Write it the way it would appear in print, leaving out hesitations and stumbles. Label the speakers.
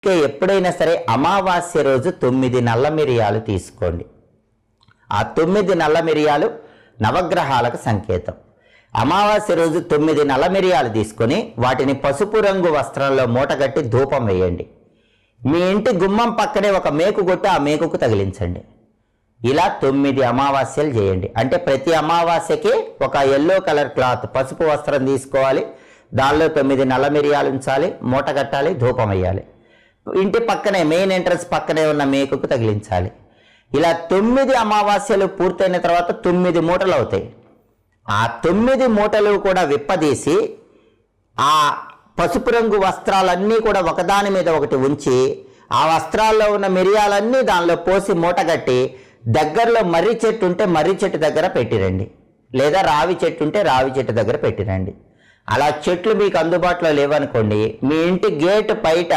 Speaker 1: ఎప్పుడైనా సరే అమావాస్య రోజు 9 నల్ల మిరియాలు తీసుకోండి. ఆ 9 నల్ల మిరియాలు నవగ్రహాలకు సంకేతం. అమావాస్య రోజు 9 నల్ల మిరియాలు తీసుకొని వాటిని పసుపు రంగు వస్త్రంలో మూటగట్టి ధూపం వేయండి. మీ ఇంటి గుమ్మం పక్కనే ఒక మేకు కొట్టి ఆ మేకుకు తగిలించండి. ఇలా 9 అమావాస్యలు చేయండి. అంటే ప్రతి అమావాస్యకి ఒక ఎల్లో కలర్ క్లాత్ పసుపు వస్త్రం తీసుకోవాలి, దానిలో 9 నల్ల మిరియాలు ఉంచాలి, మూట కట్టాలి, ధూపం వేయాలి. ఇంటి పక్కనే మెయిన్ ఎంట్రన్స్ పక్కనే ఉన్న మేకుకు తగిలించాలి. ఇలా 9 అమావాస్యలు పూర్తయిన తర్వాత 9 మూటలు అవుతాయి. ఆ 9 మూటలు కూడా విప్పదీసి ఆ పసుపు రంగు వస్త్రాలన్నీ కూడా ఒకదాని మీద ఒకటి ఉంచి ఆ వస్త్రాల్లో ఉన్న మిరియాలన్నీ దానిలో పోసి మూటగట్టి దగ్గరలో మర్రి చెట్టు ఉంటే మర్రి చెట్టు దగ్గర పెట్టిరండి, లేదా రావి చెట్టు ఉంటే రావి చెట్టు దగ్గర పెట్టిరండి. అలా చెట్లు మీకు అందుబాటులో లేవనుకోండి, మీ ఇంటి గేటు బయట